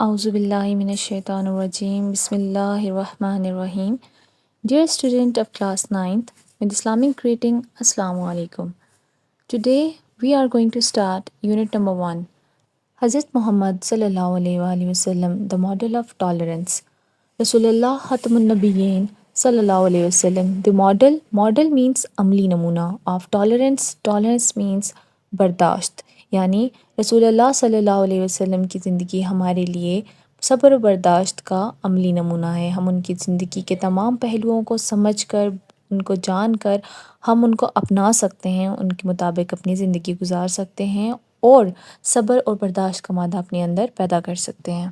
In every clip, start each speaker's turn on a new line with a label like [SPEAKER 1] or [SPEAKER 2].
[SPEAKER 1] اعوذ باللہ من الشیطان الرجیم بسم اللہ الرحمن الرحیم. Dear student of class 9th, with Islamic greeting, Assalamu alaikum. Today we are going to start unit number 1. Hazrat Muhammad sallallahu alayhi wa sallam, the model of tolerance. Rasulullah Khatmun Nabiyyin sallallahu alayhi wa sallam, the model means amli namuna of tolerance. Tolerance means برداشت، یعنی رسول اللہ صلی اللہ علیہ وسلم کی زندگی ہمارے لیے صبر و برداشت کا عملی نمونہ ہے. ہم ان کی زندگی کے تمام پہلوؤں کو سمجھ کر، ان کو جان کر ہم ان کو اپنا سکتے ہیں، ان کے مطابق اپنی زندگی گزار سکتے ہیں اور صبر اور برداشت کا مادہ اپنے اندر پیدا کر سکتے ہیں.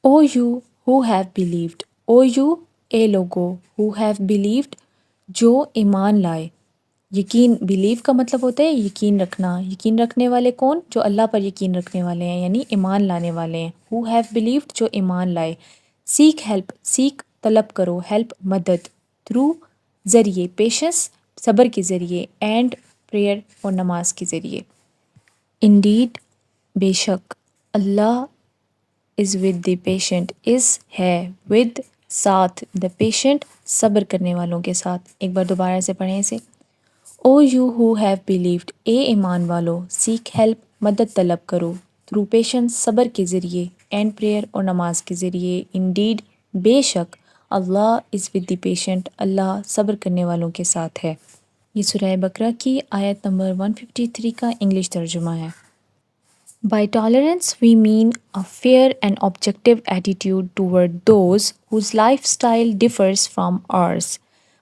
[SPEAKER 1] O you who have believed, O you اے لوگو ہو ہیو بلیوڈ، جو ایمان لائے. یقین، بلیو کا مطلب ہوتا ہے یقین رکھنا. یقین رکھنے والے کون؟ جو اللہ پر یقین رکھنے والے ہیں، یعنی ایمان لانے والے ہیں. ہو ہیو بلیوڈ، جو ایمان لائے. سیک ہیلپ، سیک طلب کرو، ہیلپ مدد. تھرو ذریعے، پیشنس صبر کے ذریعے، اینڈ پریئر اور نماز کے ذریعے. انڈیڈ بے شک، اللہ از ود دی پیشنٹ، از ہے ود ساتھ، دا پیشنٹ صبر کرنے والوں کے ساتھ. ایک بار دوبارہ سے پڑھیں اسے. او یو ہو ہیو بلیوڈ، اے ایمان والو. سیک ہیلپ، مدد طلب کرو. تھرو پیشنس صبر کے ذریعے، اینڈ پریئر اور نماز کے ذریعے. انڈیڈ بے شک، اللہ از ود دی پیشنٹ، اللہ صبر کرنے والوں کے ساتھ ہے. یہ سورہ بقرہ کی آیت نمبر 153 کا انگلش ترجمہ ہے. By tolerance we mean a fair and objective attitude toward those whose lifestyle differs from ours.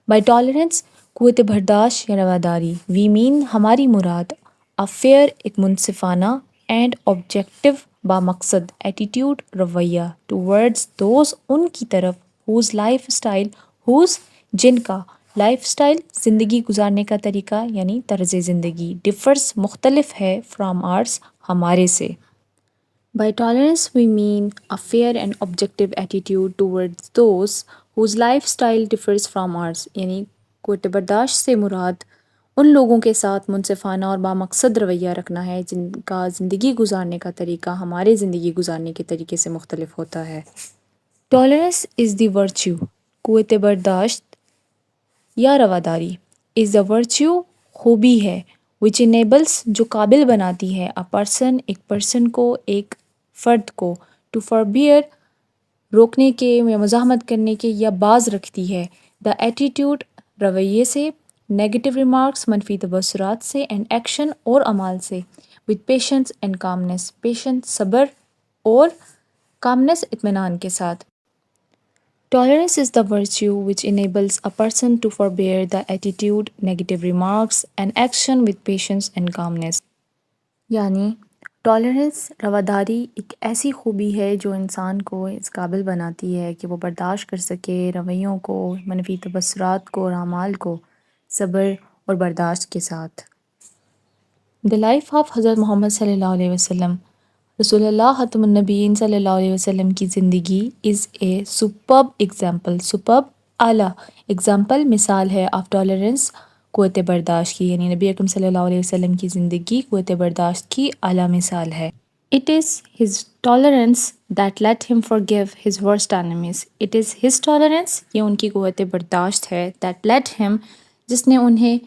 [SPEAKER 1] By tolerance قوت برداشت یا رواداری. We mean ہماری مراد a fair ایک منصفانہ and objective بامقصد attitude رویہ towards those ان کی طرف whose lifestyle whose جن کا lifestyle زندگی گزارنے کا طریقہ یعنی طرز زندگی differs مختلف ہے from ours ہمارے سے. By tolerance we mean a fair and objective attitude towards those whose lifestyle differs from ours. یعنی قوت برداشت سے مراد ان لوگوں کے ساتھ منصفانہ اور بامقصد رویہ رکھنا ہے جن کا زندگی گزارنے کا طریقہ ہمارے زندگی گزارنے کے طریقے سے مختلف ہوتا ہے. Tolerance is the virtue. قوت برداشت یا رواداری is the virtue خوبی ہے which enables جو قابل بناتی ہے a person ایک پرسن کو ایک فرد کو to forbear روکنے کے یا مزاحمت کرنے کے یا باز رکھتی ہے the attitude رویے سے نیگیٹو ریمارکس منفی تبصرات سے اینڈ ایکشن اور اعمال سے with patience and calmness patience صبر اور calmness اطمینان کے ساتھ. Tolerance is the virtue which enables a person to forbear the attitude, negative remarks and action with patience and calmness. یعنی ٹالرنس رواداری ایک ایسی خوبی ہے جو انسان کو اس قابل بناتی ہے کہ وہ برداشت کر سکے رویوں کو، منفی تبصرات کو اور اعمال کو صبر اور برداشت کے ساتھ. The life of حضرت محمد صلی اللہ علیہ وسلم، رسول اللہ خاتم النبیین صلی اللہ علیہ وسلم کی زندگی از اے سپرب ایگزامپل، سپرب اعلیٰ ایگزامپل مثال ہے آف ٹالرنس قوت برداشت کی. یعنی نبی اکرم صلی اللہ علیہ وسلم کی زندگی قوت برداشت کی اعلیٰ مثال ہے. It is his tolerance that let him forgive his worst enemies. It is his tolerance یہ ان کی قوت برداشت ہے that let him جس نے انہیں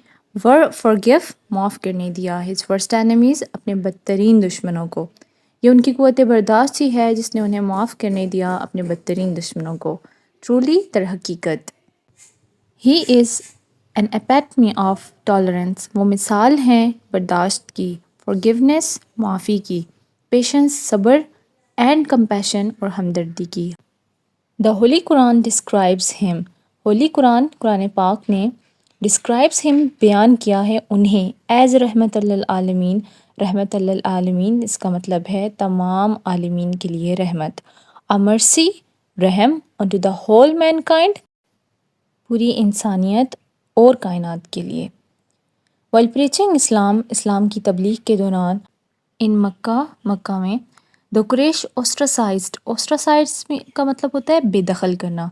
[SPEAKER 1] forgive معاف کرنے دیا his worst enemies اپنے بدترین دشمنوں کو. یہ ان کی قوت برداشت ہی ہے جس نے انہیں معاف کرنے دیا اپنے بدترین دشمنوں کو. Truly در حقیقت He is an epitome of tolerance. وہ مثال ہیں برداشت کی، forgiveness معافی کی، patience صبر and compassion اور ہمدردی کی. The Holy Quran describes him. Holi قرآن، قرآن پاک نے describes him بیان کیا ہے انہیں as رحمت للعالمین. رحمت للعالمین اس کا مطلب ہے تمام عالمین کے لیے رحمت. A mercy رحم unto the whole mankind پوری انسانیت اور کائنات کے لیے. While preaching Islam اسلام کی تبلیغ کے دوران in مکہ میں the قریش ostracized کا مطلب ہوتا ہے بے دخل کرنا.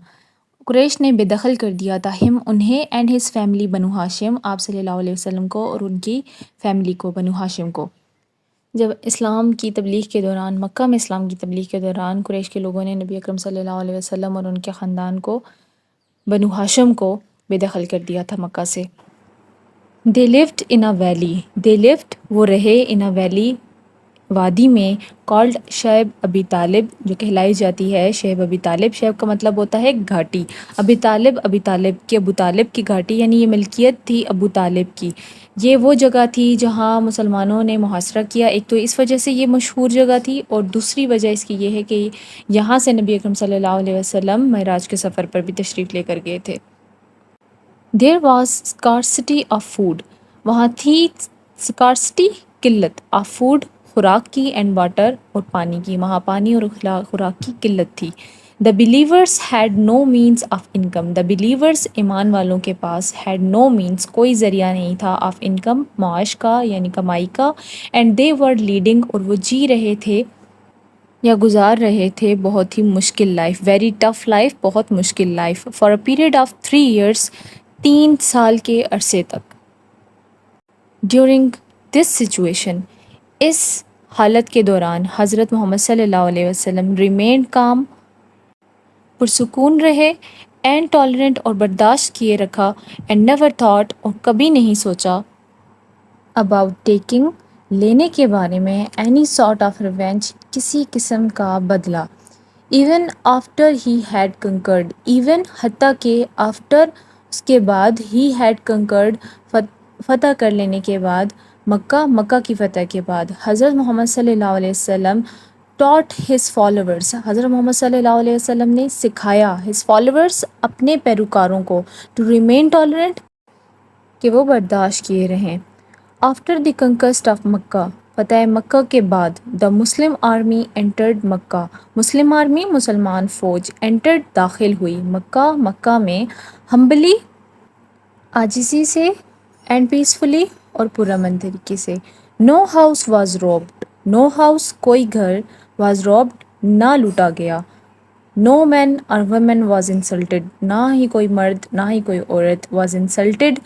[SPEAKER 1] قریش نے بے دخل کر دیا تھا ہم انہیں اینڈ ہز فیملی بنو ہاشم، آپ صلی اللہ علیہ وسلم کو اور ان کی فیملی کو بنو ہاشم کو. جب اسلام کی تبلیغ کے دوران، مکہ میں اسلام کی تبلیغ کے دوران قریش کے لوگوں نے نبی اکرم صلی اللہ علیہ وسلم اور ان کے خاندان کو، بنو ہاشم کو بے دخل کر دیا تھا مکہ سے۔ دے lived in a valley, they lived وہ رہے ان اے ویلی وادی میں، کالڈ شعیب ابی طالب جو کہلائی جاتی ہے شعیب ابی طالب۔ شعیب کا مطلب ہوتا ہے گھاٹی، ابی طالب ابی طالب کی، ابو طالب کی گھاٹی، یعنی یہ ملکیت تھی ابو طالب کی۔ یہ وہ جگہ تھی جہاں مسلمانوں نے محاصرہ کیا، ایک تو اس وجہ سے یہ مشہور جگہ تھی، اور دوسری وجہ اس کی یہ ہے کہ یہاں سے نبی اکرم صلی اللہ علیہ وسلم معراج کے سفر پر بھی تشریف لے کر گئے تھے۔ There was scarcity of food, وہاں تھی اسکارسٹی قلت، آف فوڈ خوراک کی، اینڈ واٹر اور پانی کی، وہاں پانی اور خوراک کی قلت تھی۔ The believers had no means of income, the believers ایمان والوں کے پاس ہیڈ نو مینس کوئی ذریعہ نہیں تھا، آف انکم معاش کا یعنی کمائی کا، اینڈ دے ور لیڈنگ اور وہ جی رہے تھے یا گزار رہے تھے بہت ہی مشکل لائف، ویری ٹف لائف، بہت مشکل life, for a period of 3 years 3 سال کے عرصے تک۔ ڈیورنگ دس سچویشن، اس حالت کے دوران حضرت محمد صلی اللہ علیہ وسلم ریمینڈ کام، پرسکون رہے، اینڈ ٹالرنٹ اور برداشت کیے رکھا، اینڈ نیور تھاٹ اور کبھی نہیں سوچا، اباؤٹ ٹیکنگ لینے کے بارے میں، اینی سارٹ آف ریونج کسی قسم کا بدلہ، even after he had conquered, even حتیٰ کہ آفٹر اس کے بعد، ہی ہیڈ کنکرڈ فتح کر لینے کے بعد، مکہ کی فتح کے بعد، حضرت محمد صلی اللہ علیہ وسلم ٹاٹ ہز فالوورس، حضرت محمد صلی اللہ علیہ وسلم نے سکھایا ہز فالوورس اپنے پیروکاروں کو، ٹو ریمین ٹالرنٹ کہ وہ برداشت کیے رہیں۔ آفٹر دی کنکسٹ آف مکہ، فتح مکہ کے بعد، دا مسلم آرمی انٹرڈ مکہ، مسلم آرمی مسلمان فوج، انٹرڈ داخل ہوئی، مکہ میں، ہمبلی عاجزی سے، اینڈ پیسفلی اور پرامن طریقے سے۔ نو ہاؤس واز روبڈ، نو ہاؤس کوئی گھر، واز روبڈ نہ لوٹا گیا، نو مین اور ویمن واز انسلٹڈ نہ ہی کوئی مرد نہ ہی کوئی عورت، واز انسلٹڈ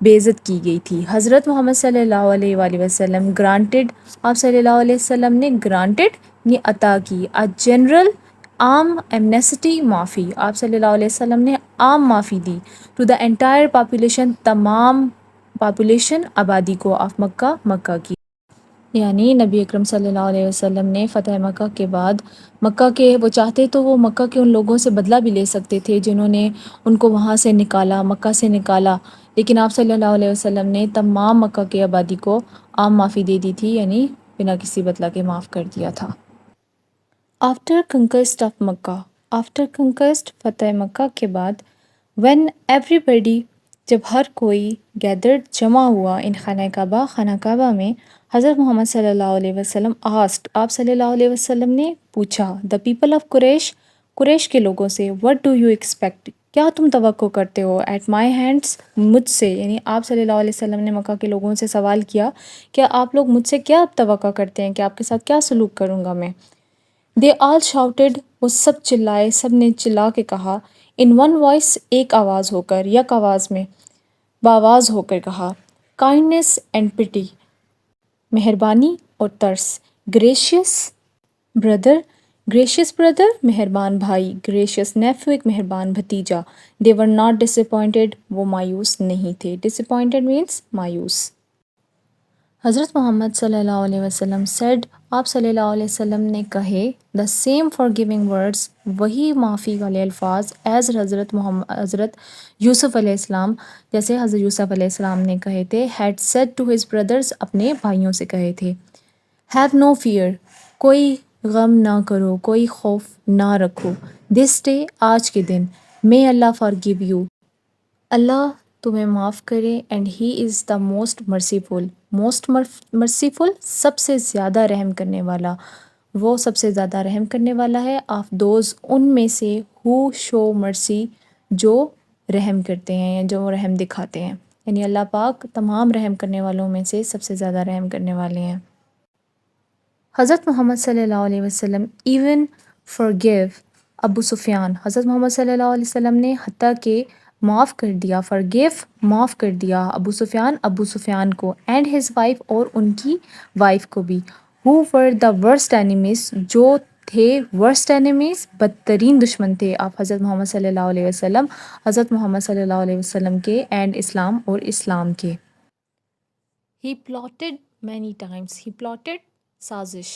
[SPEAKER 1] بے عزت کی گئی تھی۔ حضرت محمد صلی اللہ علیہ وآلہ وسلم گرانٹڈ، آپ صلی اللہ علیہ وسلم نے گرانٹڈ یہ عطا کی، جنرل عام ایمنیسٹی معافی، آپ صلی اللہ علیہ وسلم نے عام معافی دی، ٹو دا انٹائر پاپولیشن تمام پاپولیشن آبادی کو، آف مکہ کی، یعنی نبی اکرم صلی اللہ علیہ وسلم نے فتح مکہ کے بعد، مکہ کے وہ چاہتے تو وہ مکہ کے ان لوگوں سے بدلہ بھی لے سکتے تھے جنہوں نے ان کو وہاں سے نکالا، مکہ سے نکالا، لیکن آپ صلی اللہ علیہ وسلم نے تمام مکہ کی آبادی کو عام معافی دے دی تھی، یعنی بنا کسی بدلہ کے معاف کر دیا تھا۔ آفٹر کنکسٹ آف مکہ، آفٹر کنکسٹ فتح مکہ کے بعد، وین ایوری بڈی جب ہر کوئی، گیدرڈ جمع ہوا، ان خانہ کعبہ میں، حضرت محمد صلی اللہ علیہ وسلم آسکڈ، آپ صلی اللہ علیہ وسلم نے پوچھا، دا پیپل آف قریش کے لوگوں سے، وٹ ڈو یو ایکسپیکٹ، کیا تم توقع کرتے ہو، ایٹ مائی ہینڈس مجھ سے، یعنی آپ صلی اللہ علیہ وسلم نے مکہ کے لوگوں سے سوال کیا کہ آپ لوگ مجھ سے کیا توقع کرتے ہیں، کہ آپ کے ساتھ کیا سلوک کروں گا میں۔ دے آل شاؤٹڈ، وہ سب چلائے، سب نے چلا کے کہا، ان ون وائس ایک آواز ہو کر، یک آواز میں، باواز ہو کر کہا، کائنڈنیس اینڈ پٹی، مہربانی اور ترس، گریشیس بردر مہربان بھائی، گریشیس نیفیو ایک مہربان بھتیجا، دے ور ناٹ ڈس اپوائنٹڈ وہ مایوس نہیں تھے، ڈس اپوائنٹڈ مینس مایوس۔ حضرت محمد صلی اللہ علیہ وسلم سیڈ، آپ صلی اللہ علیہ وسلم نے کہے، the same for giving words, وہی معافی والے الفاظ، ایز حضرت یوسف علیہ السلام، جیسے حضرت یوسف علیہ السلام نے کہے تھے، he said to his brothers, اپنے بھائیوں سے کہے تھے، ہیو نو فیئر، کوئی غم نہ کرو، کوئی خوف نہ رکھو، دس ڈے، آج کے دن، مے اللہ فارگیو یو، اللہ تمہیں معاف کرے، and he is the most merciful, سب سے زیادہ رحم کرنے والا، وہ سب سے زیادہ رحم کرنے والا ہے، آف دوز، ان میں سے، ہو شو مرسی، جو رحم کرتے ہیں یا جو رحم دکھاتے ہیں، یعنی اللہ پاک تمام رحم کرنے والوں میں سے سب سے زیادہ رحم کرنے والے ہیں۔ حضرت محمد صلی اللہ علیہ وسلم ایون forgive ابو سفیان، حضرت محمد صلی اللہ علیہ وسلم نے حتیٰ کہ معاف کر دیا، forgive معاف کر دیا ابو سفیان کو اینڈ ہز وائف اور ان کی وائف کو بھی. who were the worst enemies جو تھے ورسٹ اینیمیز بدترین دشمن تھے آپ حضرت محمد صلی اللہ علیہ وسلم، حضرت محمد صلی اللہ علیہ وسلم کے اینڈ اسلام اور اسلام کے. He plotted many times. He plotted سازش،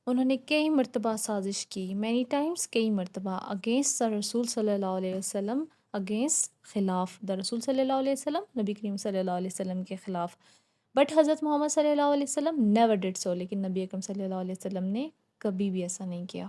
[SPEAKER 1] انہوں نے کئی مرتبہ سازش کی. many times کئی مرتبہ against the رسول صلی اللہ علیہ وسلم، against خلاف دا رسول صلی اللہ علیہ وسلم، نبی کریم صلی اللہ علیہ وسلم کے خلاف. بٹ حضرت محمد صلی اللہ علیہ وسلم never did so، لیکن نبی اکرم صلی اللہ علیہ وسلم نے کبھی بھی ایسا نہیں کیا.